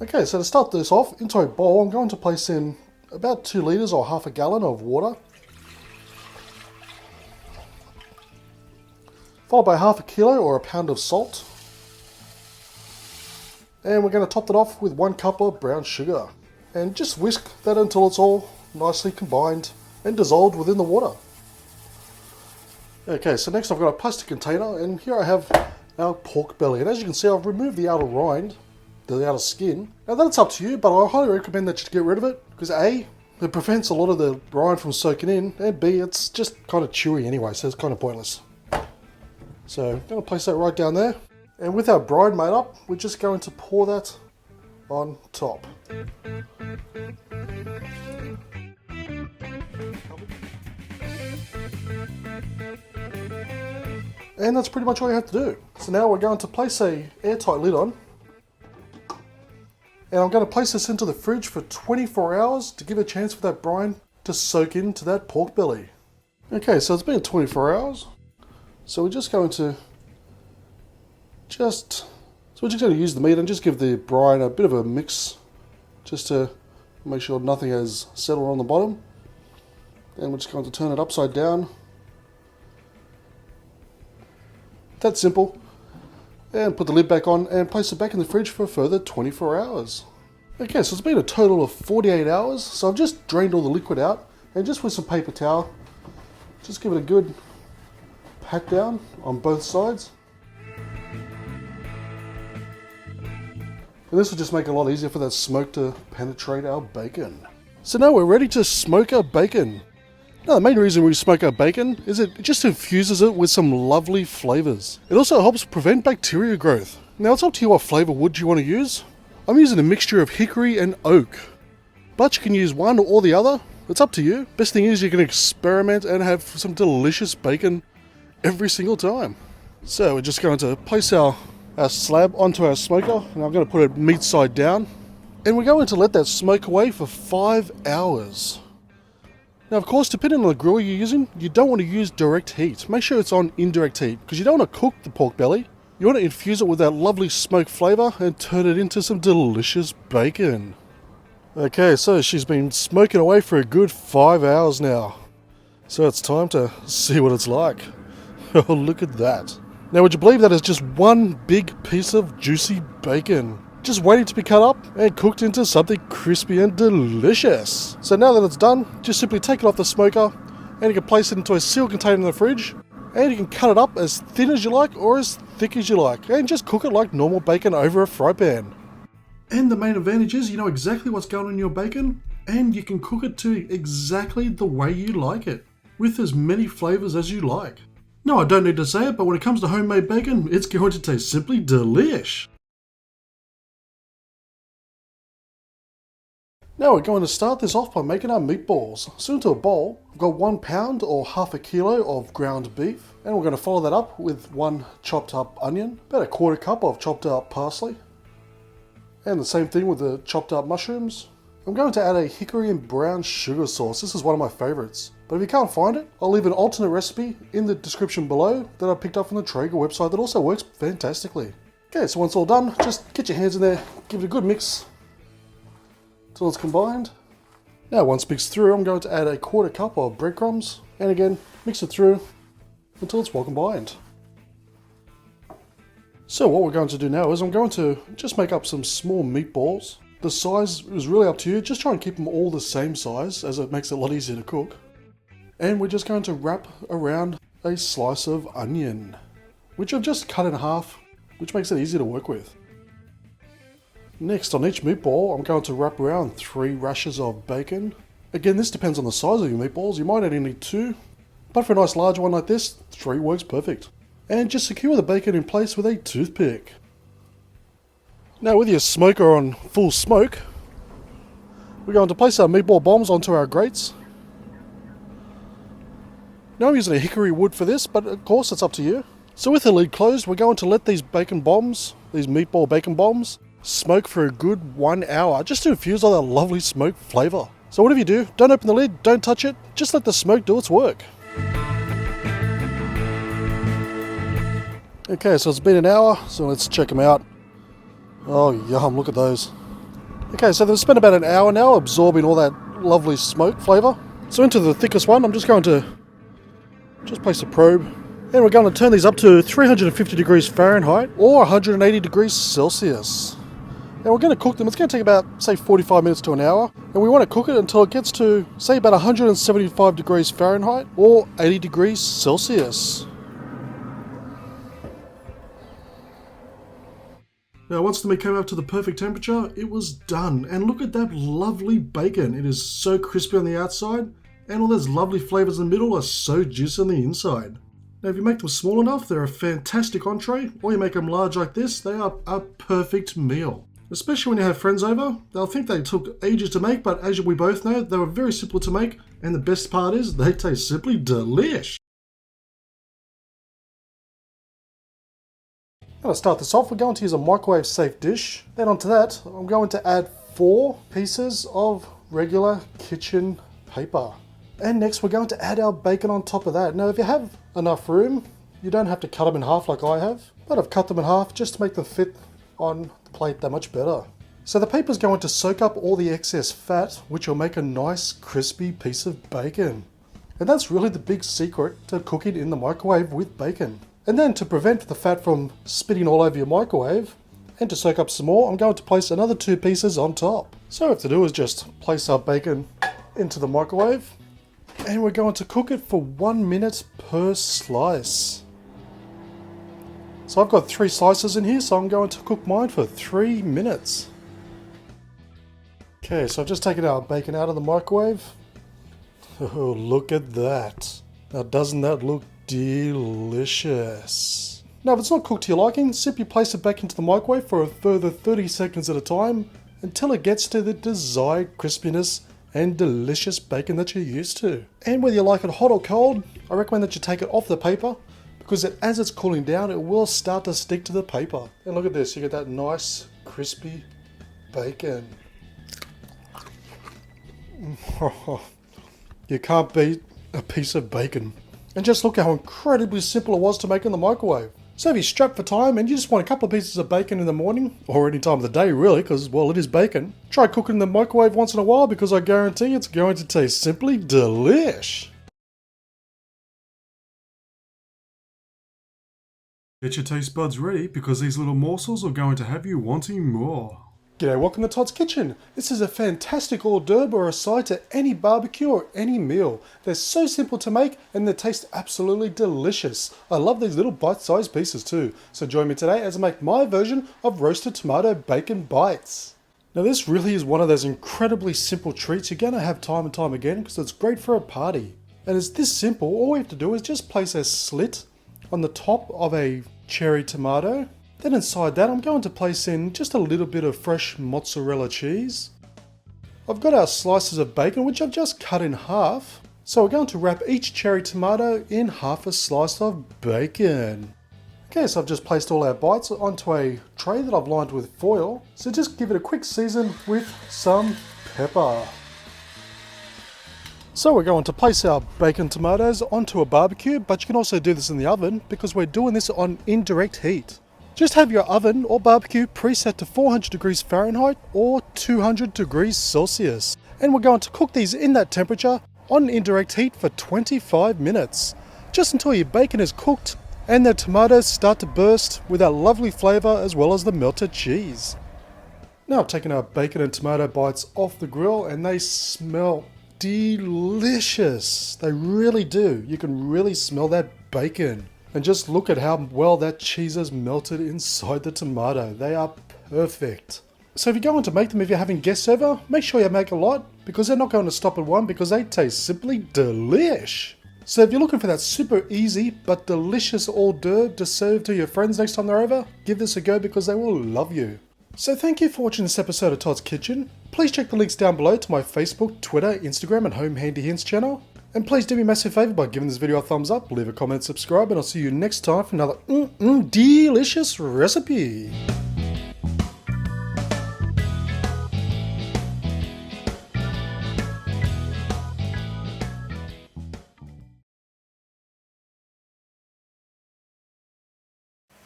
Okay, so to start this off, into a bowl, I'm going to place in about 2 litres or half a gallon of water, followed by half a kilo or a pound of salt. And we're going to top that off with 1 cup of brown sugar. And just whisk that until it's all nicely combined and dissolved within the water. Okay, so next I've got a plastic container, and here I have our pork belly. And as you can see, I've removed the outer rind, the outer skin. Now that's up to you, but I highly recommend that you get rid of it, because A, it prevents a lot of the brine from soaking in, and B, it's just kind of chewy anyway, so it's kind of pointless. So I'm going to place that right down there. And with our brine made up, we're just going to pour that on top. And that's pretty much all you have to do. So now we're going to place a airtight lid on. And I'm going to place this into the fridge for 24 hours to give a chance for that brine to soak into that pork belly. Okay, so it's been 24 hours. So we're just going to use the meat and just give the brine a bit of a mix, just to make sure nothing has settled on the bottom. And we're just going to turn it upside down. That's simple. And put the lid back on and place it back in the fridge for a further 24 hours. Okay, so it's been a total of 48 hours. So I've just drained all the liquid out, and just with some paper towel, just give it a good pat down on both sides. And this will just make it a lot easier for that smoke to penetrate our bacon. So now we're ready to smoke our bacon. Now the main reason we smoke our bacon is it just infuses it with some lovely flavours. It also helps prevent bacteria growth. Now it's up to you what flavour wood you want to use. I'm using a mixture of hickory and oak. But you can use one or the other. It's up to you. Best thing is you can experiment and have some delicious bacon every single time. So we're just going to place our slab onto our smoker, and I'm going to put it meat side down. And we're going to let that smoke away for 5 hours. Now of course, depending on the grill you're using, you don't want to use direct heat. Make sure it's on indirect heat, because you don't want to cook the pork belly. You want to infuse it with that lovely smoke flavour and turn it into some delicious bacon. Okay, so she's been smoking away for a good 5 hours now. So it's time to see what it's like. Oh, look at that. Now would you believe that is just one big piece of juicy bacon, just waiting to be cut up and cooked into something crispy and delicious. So now that it's done, just simply take it off the smoker, and you can place it into a sealed container in the fridge, and you can cut it up as thin as you like or as thick as you like, and just cook it like normal bacon over a fry pan. And the main advantage is you know exactly what's going on in your bacon, and you can cook it to exactly the way you like it, with as many flavours as you like. No, I don't need to say it, but when it comes to homemade bacon, it's going to taste simply delish. Now we're going to start this off by making our meatballs. So into a bowl, I've got 1 pound or half a kilo of ground beef, and we're going to follow that up with 1 chopped up onion, about a 1/4 cup of chopped up parsley, and the same thing with the chopped up mushrooms. I'm going to add a hickory and brown sugar sauce. This is one of my favourites. But if you can't find it, I'll leave an alternate recipe in the description below that I picked up from the Traeger website that also works fantastically. Okay, so once all done, just get your hands in there, give it a good mix until it's combined. Now once mixed through, I'm going to add a 1/4 cup of breadcrumbs, and again, mix it through until it's well combined. So what we're going to do now is I'm going to just make up some small meatballs. The size is really up to you, just try and keep them all the same size as it makes it a lot easier to cook. And we're just going to wrap around a slice of onion, which I've just cut in half, which makes it easy to work with. Next, on each meatball, I'm going to wrap around 3 rashers of bacon. Again, this depends on the size of your meatballs. You might only need 2, but for a nice large one like this, 3 works perfect. And just secure the bacon in place with a toothpick. Now with your smoker on full smoke, we're going to place our meatball bombs onto our grates. Now I'm using a hickory wood for this, but of course it's up to you. So with the lid closed, we're going to let these bacon bombs, these meatball bacon bombs, smoke for a good 1 hour, just to infuse all that lovely smoke flavour. So whatever you do, don't open the lid, don't touch it, just let the smoke do its work. Okay, so it's been an hour, so let's check them out. Oh yum, look at those. Okay, so they've spent about an hour now absorbing all that lovely smoke flavour. So into the thickest one, I'm just going to place a probe. And we're going to turn these up to 350 degrees Fahrenheit or 180 degrees Celsius. And we're going to cook them. It's going to take about, say, 45 minutes to an hour. And we want to cook it until it gets to, say, about 175 degrees Fahrenheit or 80 degrees Celsius. Now, once the meat came up to the perfect temperature, it was done. And look at that lovely bacon. It is so crispy on the outside, and all those lovely flavors in the middle are so juicy on the inside. Now, if you make them small enough, they're a fantastic entree, or you make them large like this, they are a perfect meal. Especially when you have friends over, they'll think they took ages to make, but as we both know, they were very simple to make, and the best part is, they taste simply delish. Now to start this off, we're going to use a microwave safe dish. Then onto that, I'm going to add 4 pieces of regular kitchen paper. And next we're going to add our bacon on top of that. Now if you have enough room, you don't have to cut them in half like I have, but I've cut them in half just to make them fit on the plate that much better. So the paper is going to soak up all the excess fat, which will make a nice crispy piece of bacon. And that's really the big secret to cooking in the microwave with bacon. And then to prevent the fat from spitting all over your microwave and to soak up some more, I'm going to place another 2 pieces on top. So all we have to do is just place our bacon into the microwave and we're going to cook it for 1 minute per slice. So I've got 3 slices in here, so I'm going to cook mine for 3 minutes. Okay, so I've just taken our bacon out of the microwave. Oh, look at that. Now doesn't that look delicious? Now if it's not cooked to your liking, simply place it back into the microwave for a further 30 seconds at a time until it gets to the desired crispiness and delicious bacon that you're used to. And whether you like it hot or cold, I recommend that you take it off the paper because as it's cooling down, it will start to stick to the paper. And look at this, you get that nice crispy bacon. You can't beat a piece of bacon. And just look how incredibly simple it was to make in the microwave. So if you're strapped for time and you just want a couple of pieces of bacon in the morning, or any time of the day really, because well it is bacon, try cooking in the microwave once in a while because I guarantee it's going to taste simply delish. Get your taste buds ready because these little morsels are going to have you wanting more. G'day, welcome to Todd's Kitchen. This is a fantastic hors d'oeuvre or a side to any barbecue or any meal. They're so simple to make and they taste absolutely delicious. I love these little bite-sized pieces too. So join me today as I make my version of roasted tomato bacon bites. Now this really is one of those incredibly simple treats you're going to have time and time again because it's great for a party. And it's this simple, all we have to do is just place a slit on the top of a cherry tomato. Then inside that I'm going to place in just a little bit of fresh mozzarella cheese. I've got our slices of bacon which I've just cut in half. So we're going to wrap each cherry tomato in half a slice of bacon. Okay, so I've just placed all our bites onto a tray that I've lined with foil. So just give it a quick season with some pepper. So we're going to place our bacon tomatoes onto a barbecue, but you can also do this in the oven because we're doing this on indirect heat. Just have your oven or barbecue preset to 400 degrees Fahrenheit or 200 degrees Celsius. And we're going to cook these in that temperature on indirect heat for 25 minutes. Just until your bacon is cooked and the tomatoes start to burst with that lovely flavour as well as the melted cheese. Now I've taken our bacon and tomato bites off the grill and they smell delicious. They really do. You can really smell that bacon. And just look at how well that cheese has melted inside the tomato. They are perfect. So if you're going to make them, if you're having guests over, make sure you make a lot because they're not going to stop at one because they taste simply delish. So if you're looking for that super easy but delicious hors d'oeuvre to serve to your friends next time they're over, give this a go because they will love you. So thank you for watching this episode of Todd's Kitchen. Please check the links down below to my Facebook, Twitter, Instagram and Home Handy Hints channel. And please do me a massive favour by giving this video a thumbs up, leave a comment, subscribe, and I'll see you next time for another delicious recipe.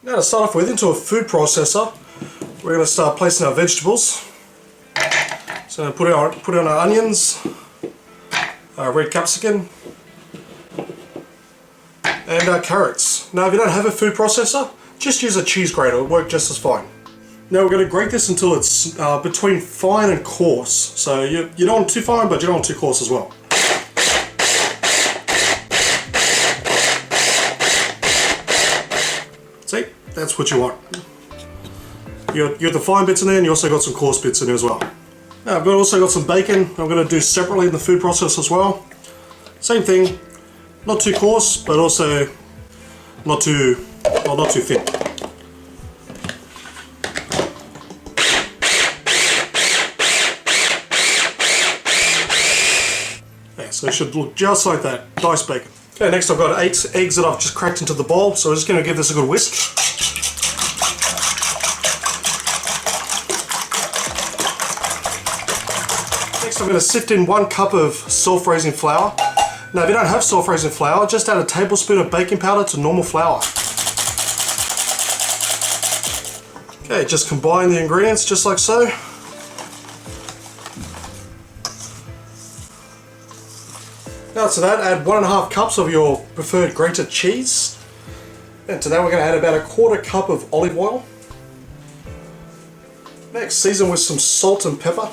Now to start off with, into a food processor, we're going to start placing our vegetables. So put on our onions, red capsicum, and our carrots. Now if you don't have a food processor, just use a cheese grater, it'll work just as fine. Now we're going to grate this until it's between fine and coarse. So you don't want too fine, but you don't want too coarse as well. See, that's what you want. You got the fine bits in there, and you also got some coarse bits in there as well. Now I've also got some bacon I'm going to do separately in the food process as well. Same thing, not too coarse, but also not too thin. Okay, so it should look just like that, diced bacon. Okay, next I've got 8 eggs that I've just cracked into the bowl, so we're just going to give this a good whisk. Next I'm going to sift in 1 cup of self-raising flour. Now if you don't have self-raising flour, just add a tablespoon of baking powder to normal flour. Okay, just combine the ingredients just like so. Now to that, add 1.5 cups of your preferred grated cheese. And to that we're going to add about 1/4 cup of olive oil. Next, season with some salt and pepper.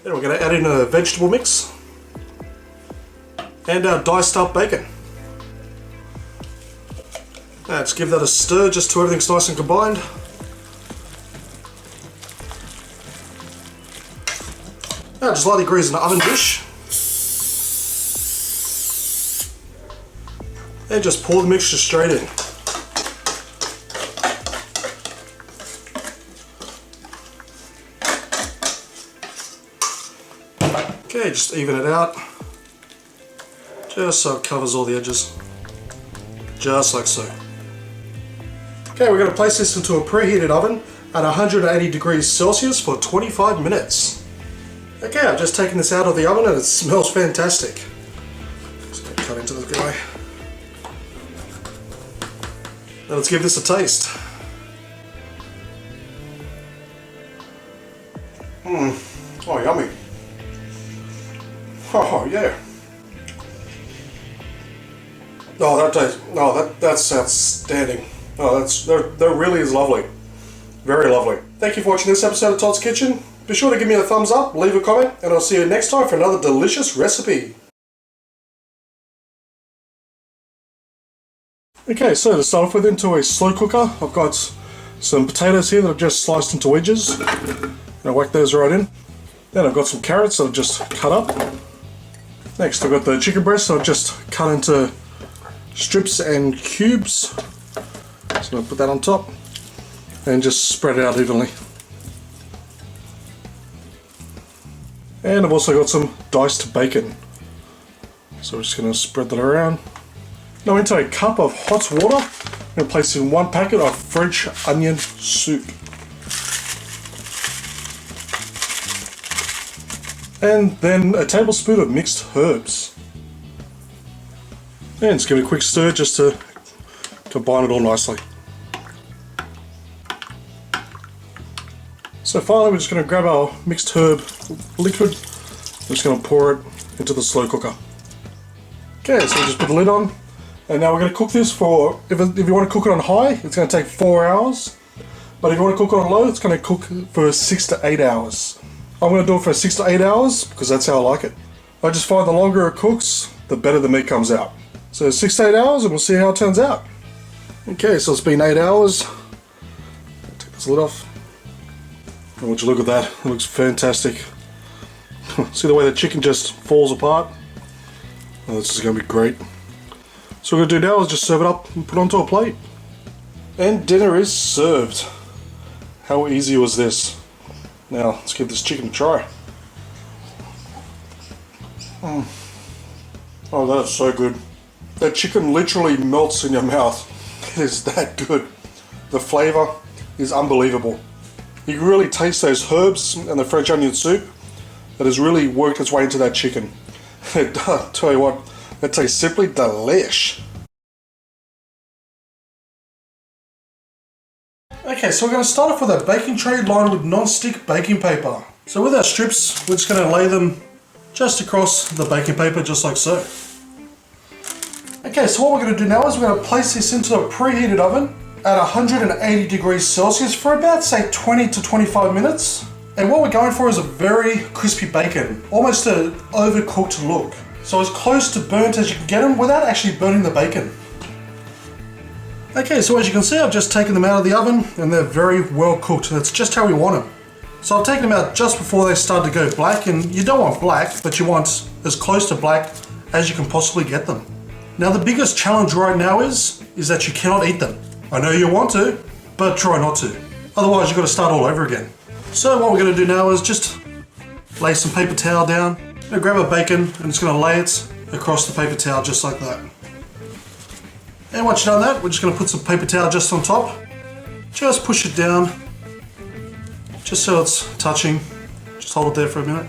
Then we're going to add in a vegetable mix and our diced up bacon. Now just give that a stir just till everything's nice and combined. Now just lightly grease an oven dish and just pour the mixture straight in. Okay, just even it out, just so it covers all the edges, just like so. Okay, we're going to place this into a preheated oven at 180 degrees Celsius for 25 minutes. Okay, I've just taken this out of the oven and it smells fantastic. Just going to cut into this guy. Now let's give this a taste. Oh, yummy. Oh yeah. Oh, that tastes. Oh, that's outstanding. Oh, that really is lovely. Very lovely. Thank you for watching this episode of Totts Kitchen. Be sure to give me a thumbs up, leave a comment, and I'll see you next time for another delicious recipe. Okay, so to start off with, into a slow cooker, I've got some potatoes here that I've just sliced into wedges. I'll whack those right in. Then I've got some carrots that I've just cut up. Next I've got the chicken breast that I've just cut into strips and cubes. So I'll put that on top and just spread it out evenly. And I've also got some diced bacon. So we're just going to spread that around. Now into a cup of hot water, I'm going to place in 1 packet of French onion soup. And then a tablespoon of mixed herbs. And just give it a quick stir just to combine it all nicely. So finally we're just going to grab our mixed herb liquid. We're just going to pour it into the slow cooker. Okay, so just put the lid on. And now we're going to cook this for, if you want to cook it on high, it's going to take 4 hours. But if you want to cook it on low, it's going to cook for 6 to 8 hours. I'm going to do it for 6 to 8 hours because that's how I like it. I just find the longer it cooks, the better the meat comes out. So 6 to 8 hours and we'll see how it turns out. Okay, so it's been 8 hours. Take this lid off. And would you look at that, it looks fantastic. See the way the chicken just falls apart? Oh, this is going to be great. So what we're going to do now is just serve it up and put it onto a plate. And dinner is served. How easy was this? Now, let's give this chicken a try. Oh, that is so good. That chicken literally melts in your mouth. It is that good. The flavour is unbelievable. You can really taste those herbs and the French onion soup that has really worked its way into that chicken. I'll tell you what, that tastes simply delish. Okay, so we're going to start off with a baking tray lined with non-stick baking paper. So with our strips, we're just going to lay them just across the baking paper, just like so. Okay, so what we're going to do now is we're going to place this into a preheated oven at 180 degrees Celsius for about, say, 20 to 25 minutes. And what we're going for is a very crispy bacon, almost an overcooked look. So as close to burnt as you can get them without actually burning the bacon. Okay, so as you can see, I've just taken them out of the oven and they're very well cooked. That's just how we want them. So I've taken them out just before they start to go black, and you don't want black, but you want as close to black as you can possibly get them. Now the biggest challenge right now is that you cannot eat them. I know you want to, but try not to. Otherwise you've got to start all over again. So what we're going to do now is just lay some paper towel down. I'm going to grab a bacon and just going to lay it across the paper towel just like that. And once you've done that, we're just going to put some paper towel just on top. Just push it down, just so it's touching. Just hold it there for a minute.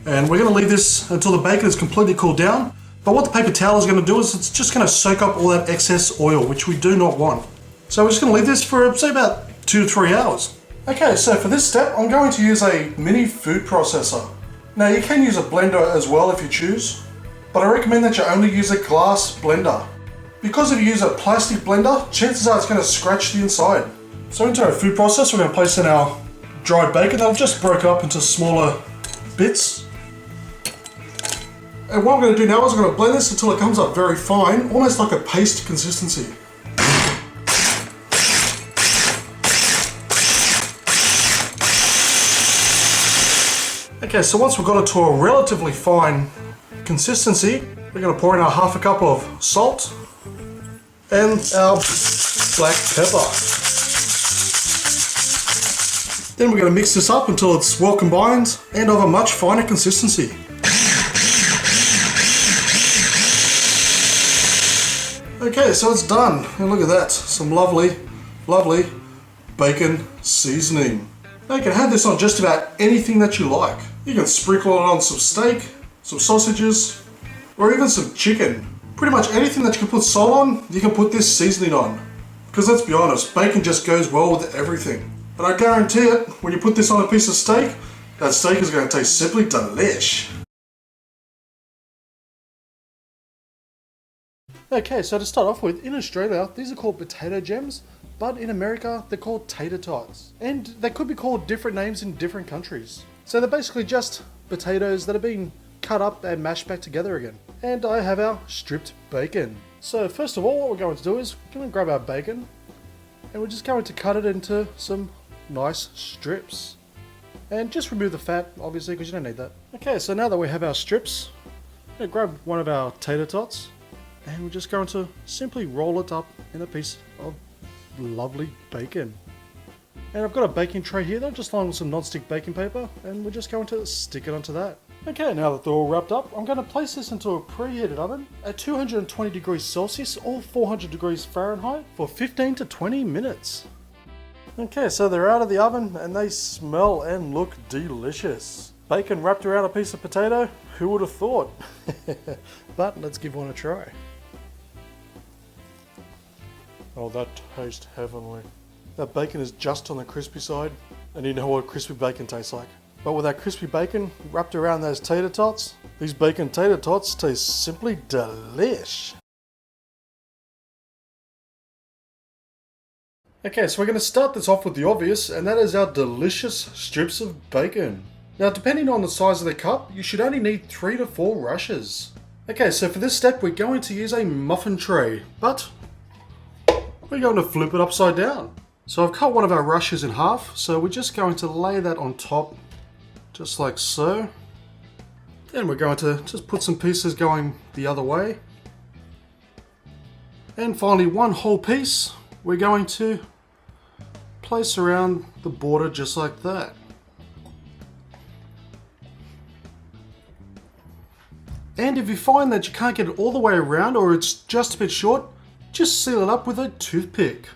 And we're going to leave this until the bacon is completely cooled down. But what the paper towel is going to do is it's just going to soak up all that excess oil, which we do not want. So we're just going to leave this for, say, about 2 to 3 hours. Okay, so for this step, I'm going to use a mini food processor. Now you can use a blender as well if you choose, but I recommend that you only use a glass blender. Because if you use a plastic blender, chances are it's going to scratch the inside. So into our food processor, we're going to place in our dried bacon. I've just broke up into smaller bits. And what I'm going to do now is I'm going to blend this until it comes up very fine, almost like a paste consistency. Okay, so once we've got it to a relatively fine consistency, we're going to pour in our half a cup of salt and our black pepper. Then we're going to mix this up until it's well combined and of a much finer consistency. Okay, so it's done, and look at that, some lovely, lovely bacon seasoning. Now you can have this on just about anything that you like. You can sprinkle it on some steak, some sausages, or even some chicken. Pretty much anything that you can put salt on, you can put this seasoning on. Because let's be honest, bacon just goes well with everything. And I guarantee it, when you put this on a piece of steak, that steak is going to taste simply delish. Okay, so to start off with, in Australia, these are called potato gems, but in America, they're called tater tots. And they could be called different names in different countries. So they're basically just potatoes that have been cut up and mashed back together again. And I have our stripped bacon. So first of all, what we're going to do is we're going to grab our bacon and we're just going to cut it into some nice strips. And just remove the fat, obviously, because you don't need that. Okay, so now that we have our strips, we're going to grab one of our tater tots and we're just going to simply roll it up in a piece of lovely bacon. And I've got a baking tray here that I'm just lined with some non-stick baking paper, and we're just going to stick it onto that. Okay, now that they're all wrapped up, I'm going to place this into a preheated oven at 220 degrees Celsius or 400 degrees Fahrenheit for 15 to 20 minutes. Okay, so they're out of the oven and they smell and look delicious. Bacon wrapped around a piece of potato, who would have thought? But let's give one a try. Oh, that tastes heavenly. That bacon is just on the crispy side, and you know what crispy bacon tastes like. But with that crispy bacon wrapped around those tater tots, these bacon tater tots taste simply delish. Okay, so we're going to start this off with the obvious, and that is our delicious strips of bacon. Now, depending on the size of the cup, you should only need 3 to 4 rushes. Okay, so for this step, we're going to use a muffin tray, but we're going to flip it upside down. So I've cut one of our rushes in half, so we're just going to lay that on top, just like so. Then we're going to just put some pieces going the other way. And finally, one whole piece we're going to place around the border just like that. And if you find that you can't get it all the way around or it's just a bit short, just seal it up with a toothpick.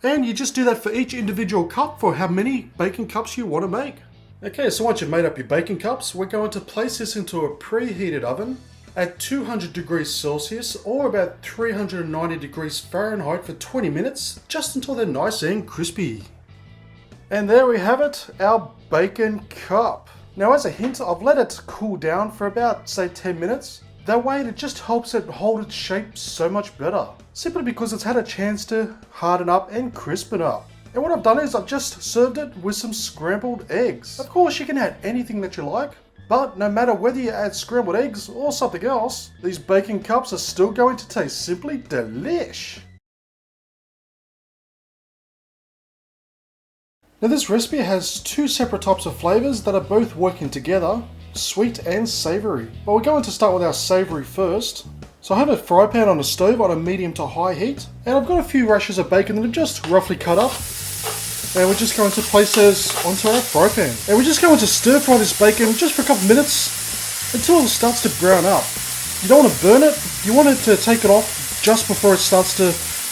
And you just do that for each individual cup for how many bacon cups you want to make. Okay, so once you've made up your baking cups, we're going to place this into a preheated oven at 200 degrees Celsius or about 390 degrees Fahrenheit for 20 minutes, just until they're nice and crispy. And there we have it, our bacon cup. Now as a hint, I've let it cool down for about, say, 10 minutes. That way it just helps it hold its shape so much better, simply because it's had a chance to harden up and crispen up. And what I've done is I've just served it with some scrambled eggs. Of course, you can add anything that you like, but no matter whether you add scrambled eggs or something else, these bacon cups are still going to taste simply delish. Now this recipe has two separate types of flavors that are both working together, sweet and savory. But we're going to start with our savory first. So I have a fry pan on the stove on a medium to high heat, and I've got a few rashers of bacon that are just roughly cut up. And we're just going to place those onto our fry pan. And we're just going to stir fry this bacon just for a couple of minutes until it starts to brown up. You don't want to burn it, you want it to take it off just before it starts to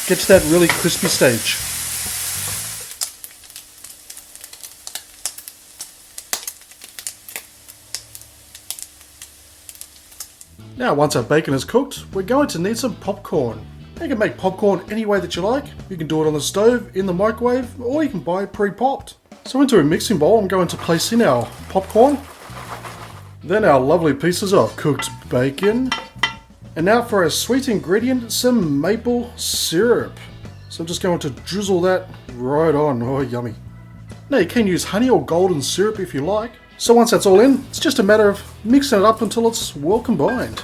get to that really crispy stage. Now once our bacon is cooked, we're going to need some popcorn. You can make popcorn any way that you like. You can do it on the stove, in the microwave, or you can buy it pre-popped. So into a mixing bowl, I'm going to place in our popcorn, then our lovely pieces of cooked bacon, and now for our sweet ingredient, some maple syrup. So I'm just going to drizzle that right on. Oh, yummy. Now you can use honey or golden syrup if you like. So once that's all in, it's just a matter of mixing it up until it's well combined.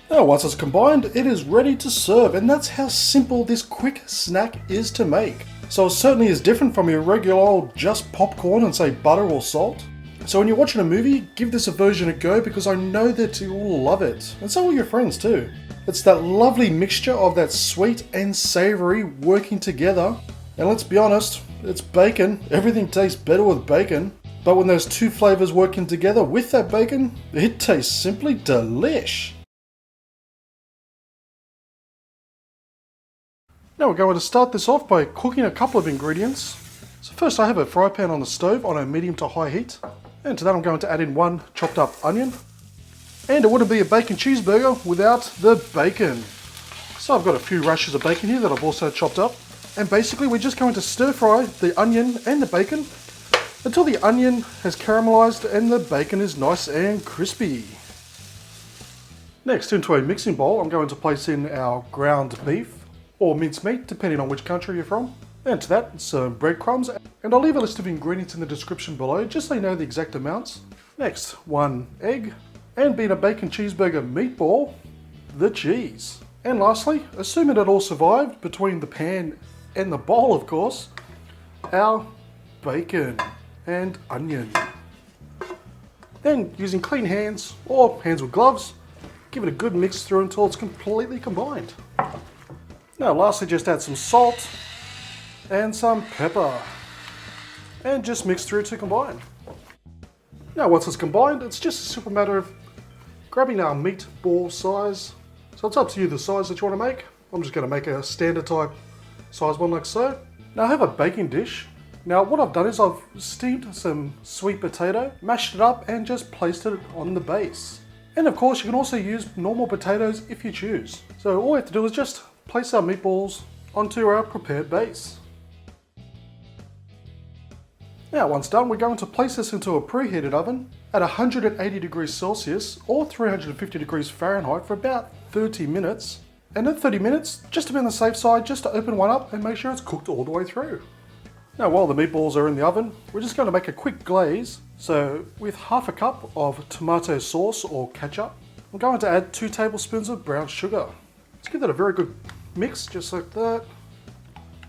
Now once it's combined, it is ready to serve, and that's how simple this quick snack is to make. So it certainly is different from your regular old just popcorn and say butter or salt. So when you're watching a movie, give this a version a go because I know that you will love it. And so will your friends too. It's that lovely mixture of that sweet and savoury working together. And let's be honest, it's bacon. Everything tastes better with bacon. But when those two flavours working together with that bacon, it tastes simply delish. Now we're going to start this off by cooking a couple of ingredients. So first I have a fry pan on the stove on a medium to high heat. And to that I'm going to add in one chopped up onion. And it wouldn't be a bacon cheeseburger without the bacon. So I've got a few rashers of bacon here that I've also chopped up. And basically we're just going to stir fry the onion and the bacon until the onion has caramelized and the bacon is nice and crispy. Next, into a mixing bowl, I'm going to place in our ground beef or mincemeat, depending on which country you're from. And to that, some breadcrumbs. And I'll leave a list of ingredients in the description below, just so you know the exact amounts. Next, one egg. And being a bacon cheeseburger meatball, the cheese. And lastly, assuming it all survived between the pan and the bowl, of course, our bacon and onion. Then, using clean hands or hands with gloves, give it a good mix through until it's completely combined. Now lastly, just add some salt and some pepper and just mix through to combine. Now once it's combined, it's just a simple matter of grabbing our meatball size. So it's up to you the size that you want to make. I'm just going to make a standard type size one like so. Now I have a baking dish. Now what I've done is I've steamed some sweet potato, mashed it up and just placed it on the base. And of course you can also use normal potatoes if you choose. So all we have to do is just place our meatballs onto our prepared base. Now once done, we're going to place this into a preheated oven at 180 degrees Celsius or 350 degrees Fahrenheit for about 30 minutes. And in 30 minutes, just to be on the safe side, just to open one up and make sure it's cooked all the way through. Now while the meatballs are in the oven, we're just going to make a quick glaze. So with half a cup of tomato sauce or ketchup, I'm going to add 2 tablespoons of brown sugar. Let's give that a very good mix, just like that.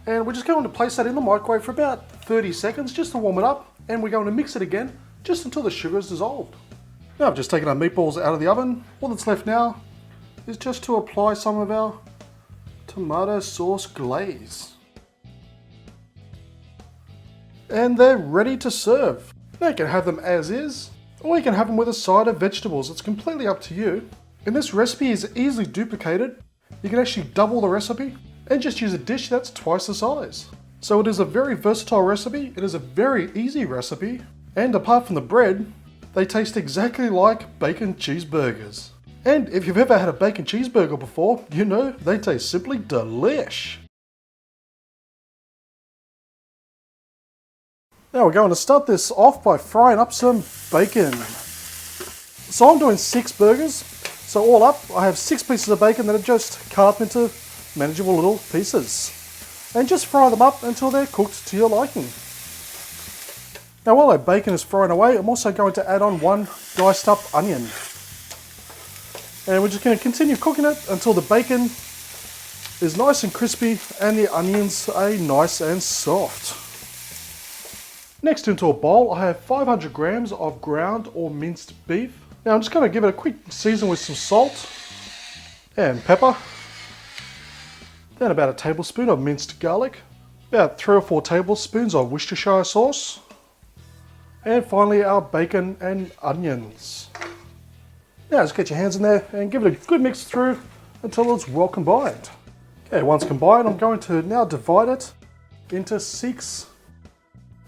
And we're just going to place that in the microwave for about 30 seconds just to warm it up. And we're going to mix it again just until the sugar is dissolved. Now I've just taken our meatballs out of the oven. All that's left now is just to apply some of our tomato sauce glaze. And they're ready to serve. Now you can have them as is, or you can have them with a side of vegetables. It's completely up to you. And this recipe is easily duplicated. You can actually double the recipe and just use a dish that's twice the size. So it is a very versatile recipe, it is a very easy recipe, and apart from the bread, they taste exactly like bacon cheeseburgers. And if you've ever had a bacon cheeseburger before, you know they taste simply delish. Now we're going to start this off by frying up some bacon. So I'm doing 6 burgers. So all up, I have 6 pieces of bacon that are just cut up into manageable little pieces. And just fry them up until they're cooked to your liking. Now while that bacon is frying away, I'm also going to add on 1 diced up onion. And we're just going to continue cooking it until the bacon is nice and crispy and the onions are nice and soft. Next, into a bowl, I have 500 grams of ground or minced beef. Now I'm just going to give it a quick season with some salt and pepper. Then about a tablespoon of minced garlic. About 3 or 4 tablespoons of Worcestershire sauce. And finally our bacon and onions. Now just get your hands in there and give it a good mix through until it's well combined. Okay, once combined, I'm going to now divide it into 6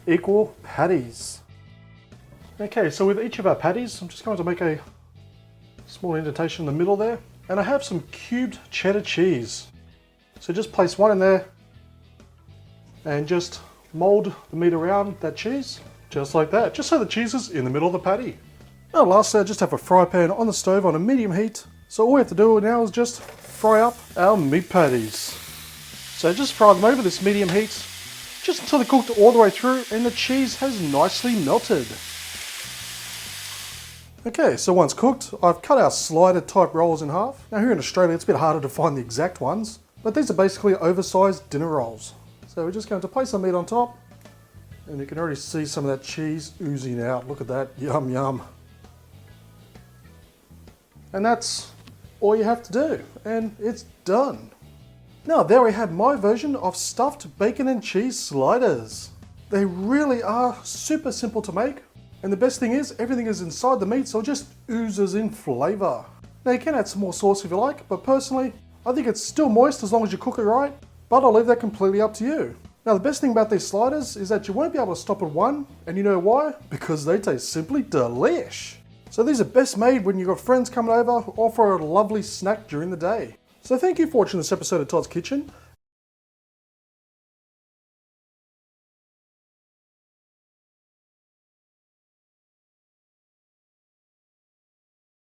equal patties. Okay, so with each of our patties, I'm just going to make a small indentation in the middle there. And I have some cubed cheddar cheese. So just place one in there and just mold the meat around that cheese, just like that, just so the cheese is in the middle of the patty. Now lastly, I just have a fry pan on the stove on a medium heat. So all we have to do now is just fry up our meat patties. So just fry them over this medium heat, just until they're cooked all the way through and the cheese has nicely melted. Okay, so once cooked, I've cut our slider type rolls in half. Now here in Australia, it's a bit harder to find the exact ones, but these are basically oversized dinner rolls. So we're just going to place some meat on top, and you can already see some of that cheese oozing out. Look at that, yum yum. And that's all you have to do, and it's done. Now there we have my version of stuffed bacon and cheese sliders. They really are super simple to make, and the best thing is everything is inside the meat, so it just oozes in flavour. Now you can add some more sauce if you like, but personally I think it's still moist as long as you cook it right, but I'll leave that completely up to you. Now the best thing about these sliders is that you won't be able to stop at one, and you know why? Because they taste simply delish. So these are best made when you've got friends coming over or for a lovely snack during the day. So thank you for watching this episode of Todd's Kitchen.